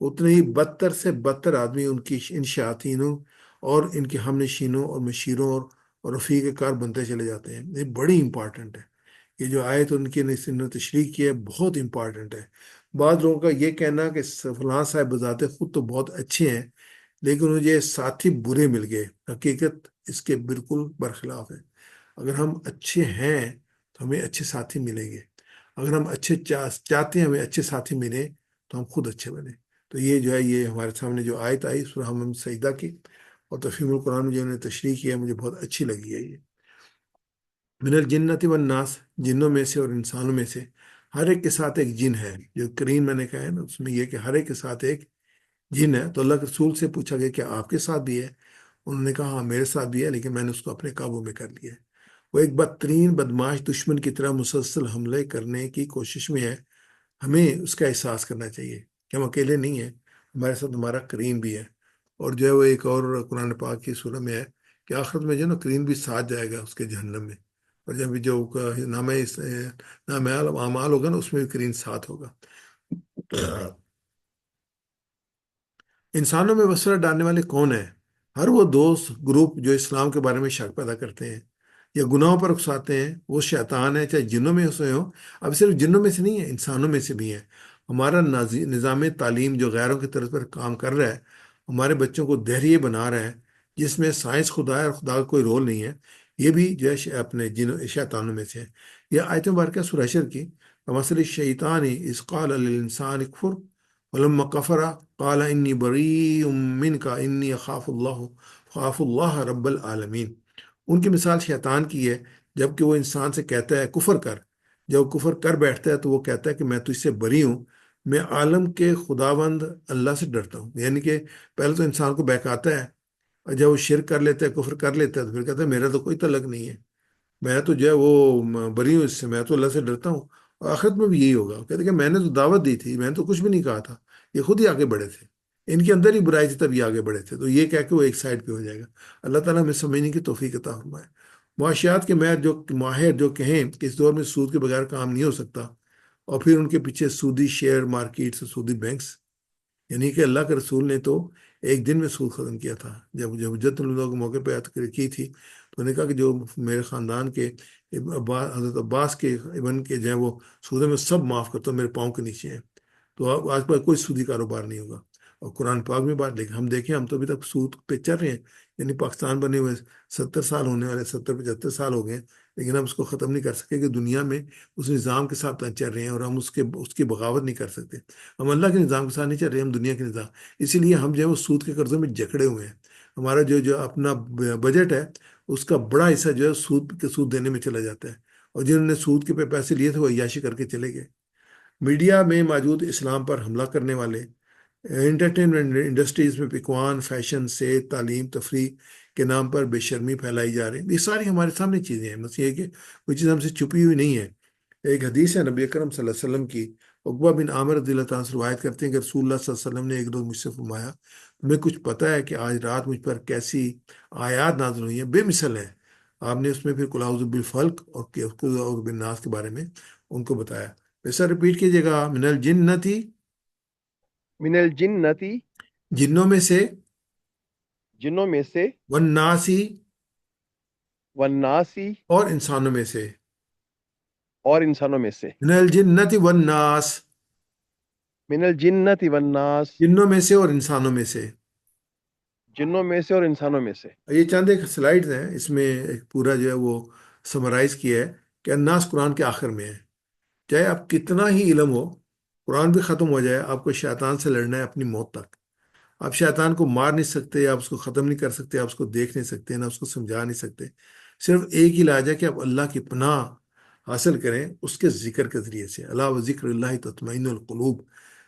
اتنے ہی بدتر سے بدتر آدمی ان کی ان شیاطینوں اور ان کے ہم نشینوں اور مشیروں اور رفیق کار بنتے چلے جاتے ہیں. یہ بڑی امپورٹنٹ ہے. یہ جو آیت ان کی نے تشریح کی ہے بہت امپورٹنٹ ہے. بعض لوگوں کا یہ کہنا کہ فلاں صاحب بذات خود تو بہت اچھے ہیں لیکن مجھے ساتھی برے مل گئے. حقیقت اس کے بالکل برخلاف ہے. اگر ہم اچھے ہیں تو ہمیں اچھے ساتھی ملیں گے. اگر ہم اچھے چاہتے ہیں ہمیں اچھے ساتھی ملیں تو ہم خود اچھے بنیں. تو یہ جو ہے یہ ہمارے سامنے جو آیت آئی سورہ ہم سجدہ کی اور تفہیم القرآن میں جو انہوں نے تشریح کی ہے مجھے بہت اچھی لگی ہے. یہ من الجنت والناس، جنوں میں سے اور انسانوں میں سے ہر ایک کے ساتھ ایک جن ہے. جو کریم میں نے کہا ہے نا اس میں یہ کہ ہر ایک کے ساتھ ایک جن ہے. تو اللہ کے رسول سے پوچھا گیا کہ آپ کے ساتھ بھی ہے؟ انہوں نے کہا ہاں میرے ساتھ بھی ہے لیکن میں نے اس کو اپنے قابو میں کر لیا ہے. وہ ایک بدترین بدماش دشمن کی طرح مسلسل حملے کرنے کی کوشش میں ہے. ہمیں اس کا احساس کرنا چاہیے کہ ہم اکیلے نہیں ہیں، ہمارے ساتھ ہمارا کریم بھی ہے. اور جو ہے وہ ایک اور قرآن پاک کی سورہ میں ہے کہ آخرت میں جو ہے نا کریم بھی ساتھ جائے گا اس کے جہنم میں. اور جب جو نام اعمال ہوگا نا اس میں بھی کریم ساتھ ہوگا. انسانوں میں وسوسہ ڈالنے والے کون ہیں؟ ہر وہ دوست گروپ جو اسلام کے بارے میں شک پیدا کرتے ہیں یا گناہوں پر اکساتے ہیں وہ شیطان ہے، چاہے جنوں میں سے ہوں. اب صرف جنوں میں سے نہیں ہے، انسانوں میں سے بھی ہیں. ہمارا نظام تعلیم جو غیروں کی طرف پر کام کر رہا ہے ہمارے بچوں کو دہریے بنا رہا ہے، جس میں سائنس خدا ہے اور خدا کا کوئی رول نہیں ہے، یہ بھی جو ہے اپنے شیطانوں میں سے ہے۔ یہ آیت مبارکہ سورہ حشر کی، مثل الشیطان اذ قال للانسان اکفر ولما کفر قال انی بریء منک انی اخاف اللہ رب العالمین۔ ان کی مثال شیطان کی ہے، جب کہ وہ انسان سے کہتا ہے کفر کر، جب وہ کفر کر بیٹھتا ہے تو وہ کہتا ہے کہ میں تجھ سے بری ہوں، میں عالم کے خداوند اللہ سے ڈرتا ہوں۔ یعنی کہ پہلے تو انسان کو بہکاتا ہے، اور جب وہ شرک کر لیتا ہے، کفر کر لیتا ہے، تو پھر کہتا ہے میرا تو کوئی تعلق نہیں ہے، میں تو جو ہے وہ بری ہوں اس سے، میں تو اللہ سے ڈرتا ہوں۔ اور آخرت میں بھی یہی ہوگا، کہتے ہیں کہ میں نے تو دعوت دی تھی، میں نے تو کچھ بھی نہیں کہا تھا، یہ خود ہی آگے بڑھے تھے، ان کے اندر ہی برائی تھی تب یہ آگے بڑھے تھے، تو یہ کہہ کے وہ ایک سائڈ پہ ہو جائے گا۔ اللہ تعالیٰ ہمیں سمجھنے کی توفیق عطا فرمائے۔ معاشیات کے ماہر جو کہیں کہ اس دور میں سود کے بغیر کام نہیں ہو سکتا، اور پھر ان کے پیچھے سودی شیئر مارکیٹ سے سودی بینکس، یعنی کہ اللہ کے رسول نے تو ایک دن میں سود ختم کیا تھا۔ جب حجت اللہ کے موقع پہ تقریر کی تھی تو انہوں نے کہا کہ جو میرے خاندان کے حضرت عباس کے ابن کے جو ہیں وہ سودے میں سب معاف کرتا ہوں، میرے پاؤں کے نیچے ہیں، تو اب آج پر کوئی سودی کاروبار نہیں ہوگا۔ اور قرآن پاک میں بات، لیکن ہم دیکھیں ہم تو ابھی تک سود پہ چل رہے ہیں، یعنی پاکستان بنے ہوئے 70 سال ہونے والے، 70 75 سال ہو گئے ہیں، لیکن ہم اس کو ختم نہیں کر سکے کہ دنیا میں اس نظام کے ساتھ چل رہے ہیں، اور ہم اس کی بغاوت نہیں کر سکتے۔ ہم اللہ کے نظام کے ساتھ نہیں چل رہے، ہم دنیا کے نظام، اسی لیے ہم جو ہے وہ سود کے قرضوں میں جکڑے ہوئے ہیں۔ ہمارا جو اپنا بجٹ ہے، اس کا بڑا حصہ جو ہے سود دینے میں چلا جاتا ہے، اور جنہوں نے سود کے پیسے لیے تھے وہ عیاشی کر کے چلے گئے۔ میڈیا میں موجود اسلام پر حملہ کرنے والے، انٹرٹینمنٹ انڈسٹریز میں پکوان، فیشن، صحت، تعلیم، تفریح کے نام پر بے شرمی پھیلائی جا رہی ہے، یہ ساری ہمارے سامنے چیزیں ہیں، بس یہ کہ کوئی چیز ہم سے چھپی ہوئی نہیں ہے۔ ایک حدیث ہے نبی اکرم صلی اللہ علیہ وسلم کی، عقبہ بن عامر رضی اللہ تعالیٰ سے روایت کرتے ہیں کہ رسول اللہ صلی اللہ علیہ وسلم نے ایک روز مجھ سے فرمایا، تمہیں کچھ پتہ ہے کہ آج رات مجھ پر کیسی آیات نازل ہوئی ہیں، بے مثل ہیں۔ آپ نے اس میں پھر قل اعوذ بالفلق اور قل اعوذ بالناس کے بارے میں ان کو بتایا۔ ویسا ریپیٹ کیجیے گا، من الجنتی، من الجنتی، جنوں میں سے، جنوں میں سے، والناسی، والناسی، اور انسانوں میں سے، اور انسانوں میں سے، من الجنتی والناس، من الجنتی والناس، جنوں میں سے اور انسانوں میں سے۔ جنوں میں سے اور انسانوں میں سے۔ یہ چند ایک سلائیڈز ہیں، اس میں ایک پورا جو ہے وہ سمرائز کیا ہے کہ الناس قرآن کے آخر میں ہے۔ چاہے آپ کتنا ہی علم ہو، قرآن بھی ختم ہو جائے، آپ کو شیطان سے لڑنا ہے اپنی موت تک۔ آپ شیطان کو مار نہیں سکتے، آپ اس کو ختم نہیں کر سکتے، آپ اس کو دیکھ نہیں سکتے، نہ اس کو سمجھا نہیں سکتے۔ صرف ایک ہی علاج ہے کہ آپ اللہ کی پناہ حاصل کریں اس کے ذکر کے ذریعے سے۔ اللہ و ذکر اللہ تطمئن القلوب،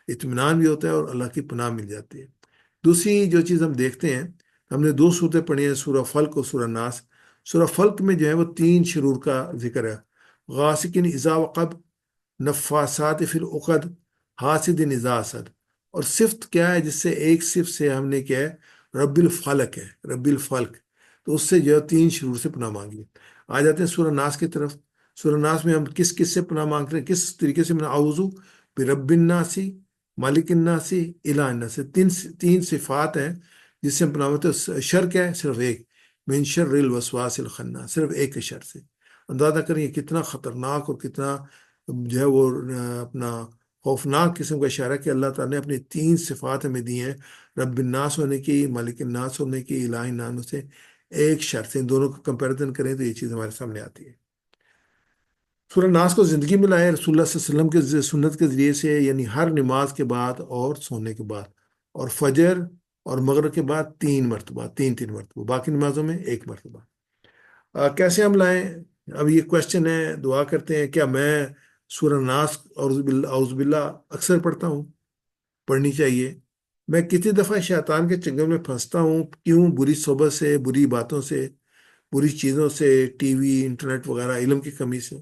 اطمینان بھی ہوتا ہے اور اللہ کی پناہ مل جاتی ہے۔ دوسری جو چیز ہم دیکھتے ہیں، ہم نے 2 صورتیں پڑھی ہیں، سورہ فلق اور سورہ ناس۔ سورہ فلق میں جو ہے وہ 3 شرور کا ذکر ہے، غاسق اذا وقب، نفاسات فی العقد، حاسد اذا حسد۔ اور صفت کیا ہے، جس سے ایک صفت سے ہم نے کیا ہے، رب الفلق ہے، رب الفلق، تو اس سے جو ہے 3 شرور سے پناہ مانگی۔ آ جاتے ہیں سورہ ناس کی طرف۔ سورہ ناس میں ہم کس کس سے پناہ مانگتے ہیں، کس طریقے سے؟ اعوذ برب الناسی، مالک الناسی، الہ الناس، تین صفات ہیں جس سے ہم پناہ مانگتے ہیں۔ شر کیا ہے؟ صرف ایک، من شر الوسواس الخناس، صرف ایک کے شر سے۔ اندازہ کریں یہ کتنا خطرناک اور کتنا جو ہے وہ اپنا خوفناک قسم کا اشارہ کہ اللہ تعالیٰ نے اپنی 3 صفات ہمیں دی ہیں، رب الناس ہونے کی، مالک الناس ہونے کی، الہ الناس سے، ایک شر سے۔ ان دونوں کو کمپیریزن کریں تو یہ چیز ہمارے سامنے آتی ہے۔ سورہ ناس کو زندگی میں لائے رسول اللہ صلی اللہ علیہ وسلم کے سنت کے ذریعے سے، یعنی ہر نماز کے بعد اور سونے کے بعد، اور فجر اور مغرب کے بعد 3 مرتبہ، 3 3 مرتبہ، باقی نمازوں میں 1 مرتبہ۔ کیسے ہم لائیں؟ اب یہ کوشچن ہے، دعا کرتے ہیں کیا میں سورہ ناس اعوذ باللہ اکثر پڑھتا ہوں؟ پڑھنی چاہیے۔ میں کتنی دفعہ شیطان کے چنگل میں پھنستا ہوں؟ کیوں؟ بری صحبت سے، بری باتوں سے، بری چیزوں سے، ٹی وی، انٹرنیٹ وغیرہ، علم کی کمی سے۔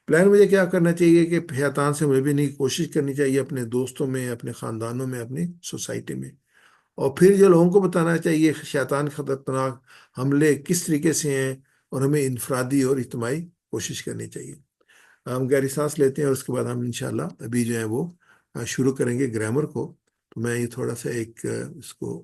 پلان مجھے کیا کرنا چاہیے کہ شیطان سے ملنے کی کوشش کرنی چاہیے، اپنے دوستوں میں، اپنے خاندانوں میں، اپنی سوسائٹی میں، اور پھر جو لوگوں کو بتانا چاہیے شیطان کے خطرناک حملے کس طریقے سے ہیں، اور ہمیں انفرادی اور اجتماعی کوشش کرنی چاہیے۔ ہم گہری سانس لیتے ہیں اور اس کے بعد ہم انشاءاللہ ابھی جو ہے وہ شروع کریں گے گرامر کو۔ تو میں یہ تھوڑا سا ایک اس کو